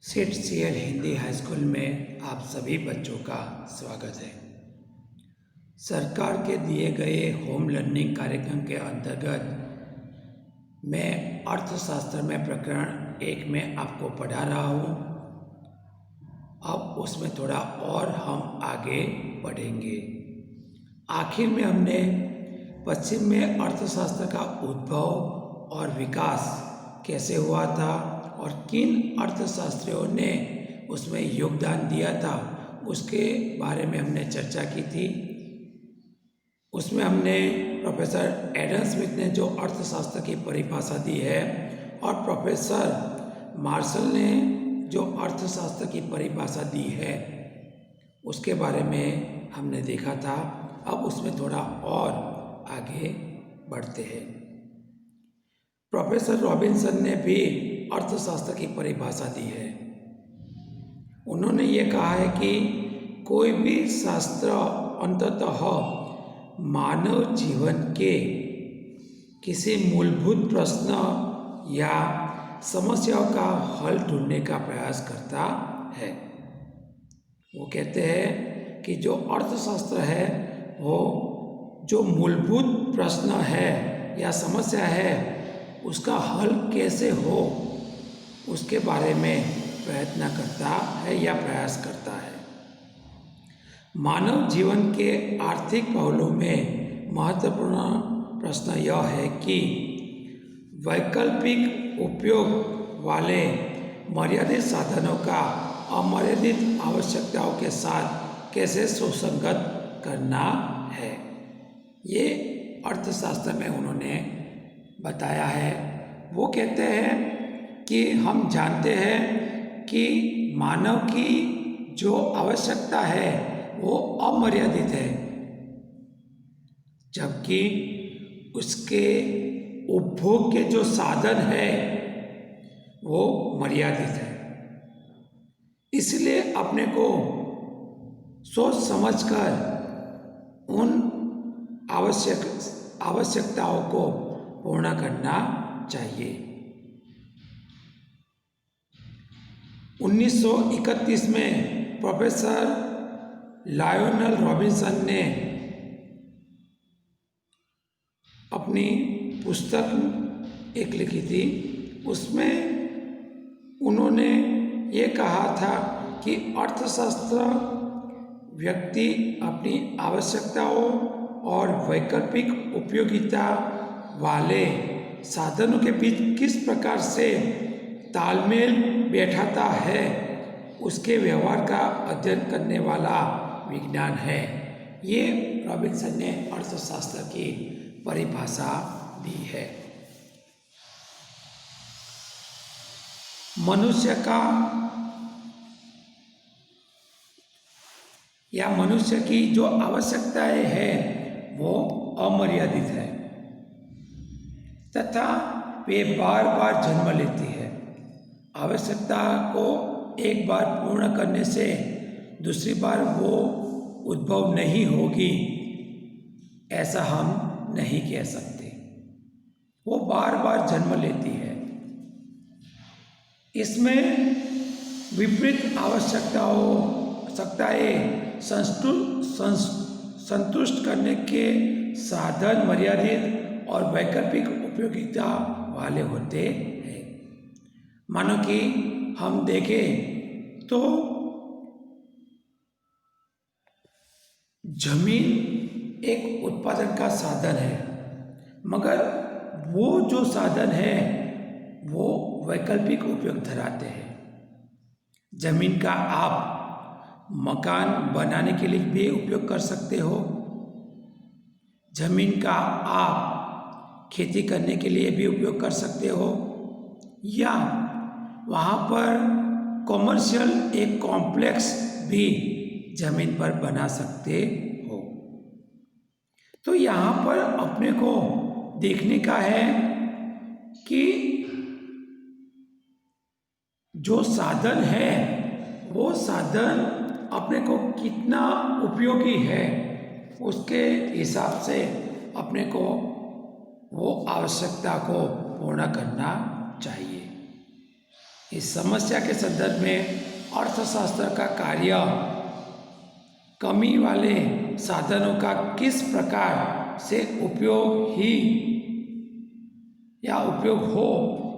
सेठ CL Hindi high school में आप सभी बच्चों का स्वागत है। सरकार के दिए गए होम लर्निंग कार्यक्रम के अंतर्गत मैं अर्थशास्त्र में प्रकरण 1 में आपको पढ़ा रहा हूँ। अब उसमें थोड़ा और हम आगे बढ़ेंगे। आखिर में हमने पश्चिम में अर्थशास्त्र का उद्भव और विकास कैसे हुआ था और किन अर्थशास्त्रियों ने उसमें योगदान दिया था उसके बारे में हमने चर्चा की थी। उसमें हमने प्रोफेसर एडम स्मिथ ने जो अर्थशास्त्र की परिभाषा दी है और प्रोफेसर मार्शल ने जो अर्थशास्त्र की परिभाषा दी है उसके बारे में हमने देखा था। अब उसमें थोड़ा और आगे बढ़ते हैं। प्रोफेसर रॉबिन्सन ने भी अर्थशास्त्र की परिभाषा दी है। उन्होंने ये कहा है कि कोई भी शास्त्र अंततः मानव जीवन के किसी मूलभूत प्रश्न या समस्याओं का हल ढूंढने का प्रयास करता है। वो कहते हैं कि जो अर्थशास्त्र है वो जो मूलभूत प्रश्न है या समस्या है उसका हल कैसे हो उसके बारे में प्रयत्न करता है या प्रयास करता है। मानव जीवन के आर्थिक पहलू में महत्वपूर्ण प्रश्न यह है कि वैकल्पिक उपयोग वाले मर्यादित साधनों का अमर्यादित आवश्यकताओं के साथ कैसे सुसंगत करना है। ये अर्थशास्त्र में उन्होंने बताया है। वो कहते हैं कि हम जानते हैं कि मानव की जो आवश्यकता है वो अमर्यादित है, जबकि उसके उपभोग के जो साधन है वो मर्यादित है। इसलिए अपने को सोच समझकर उन आवश्यकताओं को पूर्ण करना चाहिए। 1931 में प्रोफेसर लायोनेल रॉबिन्सन ने अपनी पुस्तक एक लिखी थी। उसमें उन्होंने ये कहा था कि अर्थशास्त्र व्यक्ति अपनी आवश्यकताओं और वैकल्पिक उपयोगिता वाले साधनों के बीच किस प्रकार से तालमेल बैठाता है उसके व्यवहार का अध्ययन करने वाला विज्ञान है। ये रॉबिन्सन ने अर्थशास्त्र की परिभाषा दी है। मनुष्य का या मनुष्य की जो आवश्यकताएं हैं वो अमर्यादित है तथा वे बार बार जन्म लेती है। आवश्यकता को एक बार पूर्ण करने से दूसरी बार वो उद्भव नहीं होगी ऐसा हम नहीं कह सकते। वो बार बार जन्म लेती है। इसमें विपरीत आवश्यकताएं संतुष्ट करने के साधन मर्यादित और वैकल्पिक उपयोगिता वाले होते हैं। मानो कि हम देखें तो जमीन एक उत्पादन का साधन है, मगर वो जो साधन है वो वैकल्पिक उपयोग धराते हैं। जमीन का आप मकान बनाने के लिए भी उपयोग कर सकते हो। जमीन का आप खेती करने के लिए भी उपयोग कर सकते हो, या वहाँ पर कॉमर्शियल एक कॉम्प्लेक्स भी जमीन पर बना सकते हो। तो यहाँ पर अपने को देखने का है कि जो साधन है वो साधन अपने को कितना उपयोगी है उसके हिसाब से अपने को वो आवश्यकता को पूर्ण करना चाहिए। इस समस्या के संदर्भ में अर्थशास्त्र का कार्य कमी वाले साधनों का किस प्रकार से उपयोग हो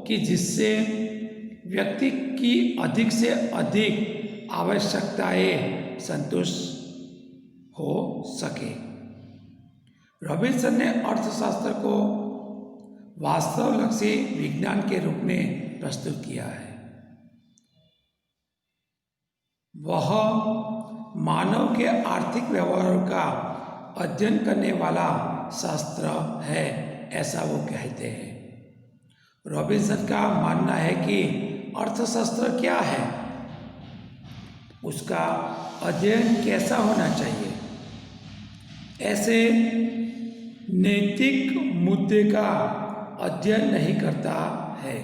कि जिससे व्यक्ति की अधिक से अधिक आवश्यकताएं संतुष्ट हो सके। रॉबिन्सन ने अर्थशास्त्र को वास्तवलक्षी विज्ञान के रूप में प्रस्तुत किया है। वह मानव के आर्थिक व्यवहारों का अध्ययन करने वाला शास्त्र है, ऐसा वो कहते हैं। रॉबिन्सन का मानना है कि अर्थशास्त्र क्या है, उसका अध्ययन कैसा होना चाहिए, ऐसे नैतिक मुद्दे का अध्ययन नहीं करता है।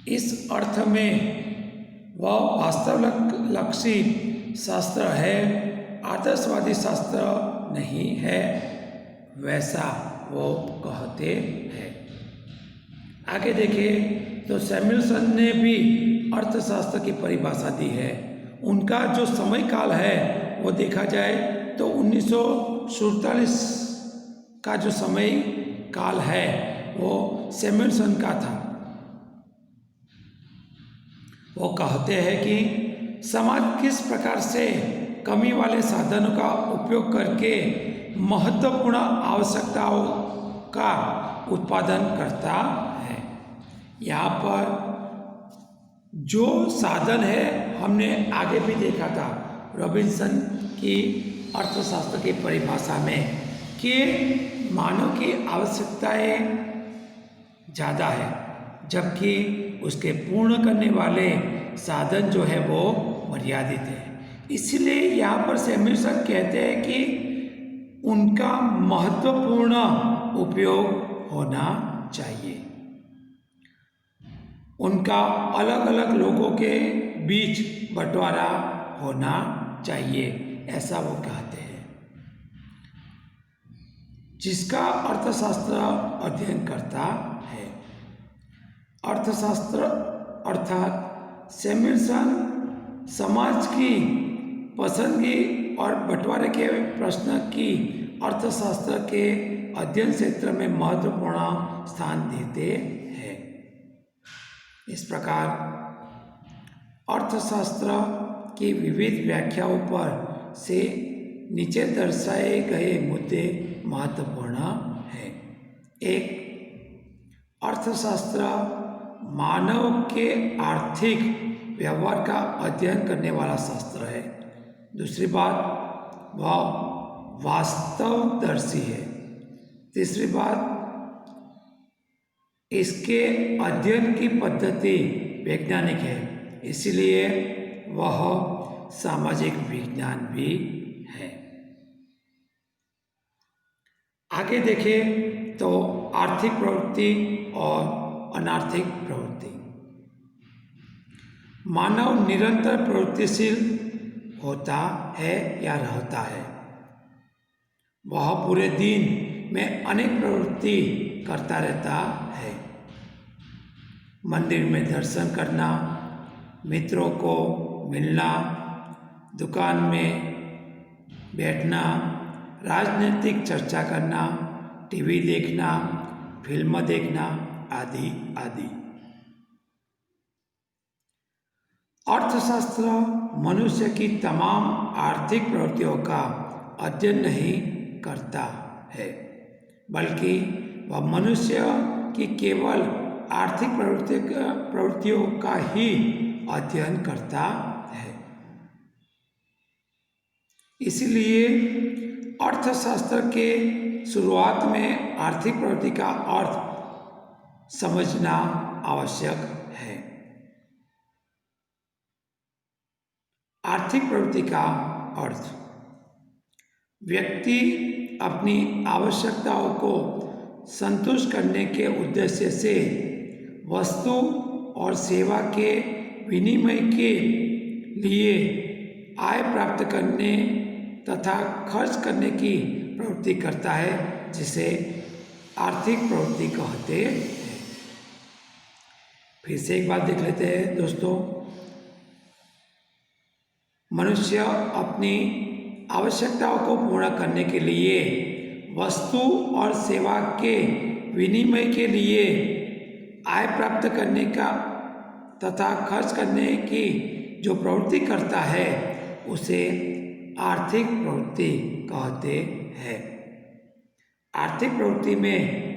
इस अर्थ में वह वास्तवलक्षी शास्त्र है, आदर्शवादी शास्त्र नहीं है, वैसा वो कहते हैं। आगे देखें तो सैमुएल्सन ने भी अर्थशास्त्र की परिभाषा दी है। उनका जो समय काल है वो देखा जाए तो 1947 का जो समय काल है वो सैमुएल्सन का था। वो कहते हैं कि समाज किस प्रकार से कमी वाले साधनों का उपयोग करके महत्वपूर्ण आवश्यकताओं का उत्पादन करता है। यहाँ पर जो साधन है हमने आगे भी देखा था रॉबिन्सन की अर्थशास्त्र की परिभाषा में कि मानव की आवश्यकताएं ज़्यादा है, जबकि उसके पूर्ण करने वाले साधन जो है वो मर्यादित है। इसलिए यहाँ पर सैमुएल्सन कहते हैं कि उनका महत्वपूर्ण उपयोग होना चाहिए, उनका अलग अलग लोगों के बीच बंटवारा होना चाहिए, ऐसा वो कहते हैं। जिसका अर्थशास्त्र अध्ययन करता है। अर्थशास्त्र अर्थात सैमुएल्सन समाज की पसंदगी और बंटवारे के प्रश्न की अर्थशास्त्र के अध्ययन क्षेत्र में महत्वपूर्ण स्थान देते हैं। इस प्रकार अर्थशास्त्र की विविध व्याख्याओं पर से नीचे दर्शाए गए मुद्दे महत्वपूर्ण हैं। एक, अर्थशास्त्र मानव के आर्थिक व्यवहार का अध्ययन करने वाला शास्त्र है। दूसरी बात, वह वास्तवदर्शी है। तीसरी बात, इसके अध्ययन की पद्धति वैज्ञानिक है, इसलिए वह सामाजिक विज्ञान भी है। आगे देखें तो आर्थिक प्रवृत्ति और अनार्थिक प्रवृत्ति। मानव निरंतर प्रवृत्तिशील होता है या रहता है। वह पूरे दिन में अनेक प्रवृत्ति करता रहता है। मंदिर में दर्शन करना, मित्रों को मिलना, दुकान में बैठना, राजनीतिक चर्चा करना, टीवी देखना, फिल्म देखना आदि आदि। अर्थशास्त्र मनुष्य की तमाम आर्थिक प्रवृत्तियों का अध्ययन नहीं करता है, बल्कि वह मनुष्य की केवल आर्थिक प्रवृत्तियों का ही अध्ययन करता है। इसलिए अर्थशास्त्र के शुरुआत में आर्थिक प्रवृत्ति का अर्थ समझना आवश्यक है। आर्थिक प्रवृत्ति का अर्थ, व्यक्ति अपनी आवश्यकताओं को संतुष्ट करने के उद्देश्य से वस्तु और सेवा के विनिमय के लिए आय प्राप्त करने तथा खर्च करने की प्रवृत्ति करता है, जिसे आर्थिक प्रवृत्ति कहते हैं। फिर से एक बात देख लेते हैं दोस्तों। मनुष्य अपनी आवश्यकताओं को पूर्ण करने के लिए वस्तु और सेवा के विनिमय के लिए आय प्राप्त करने का तथा खर्च करने की जो प्रवृत्ति करता है उसे आर्थिक प्रवृत्ति कहते हैं। आर्थिक प्रवृत्ति में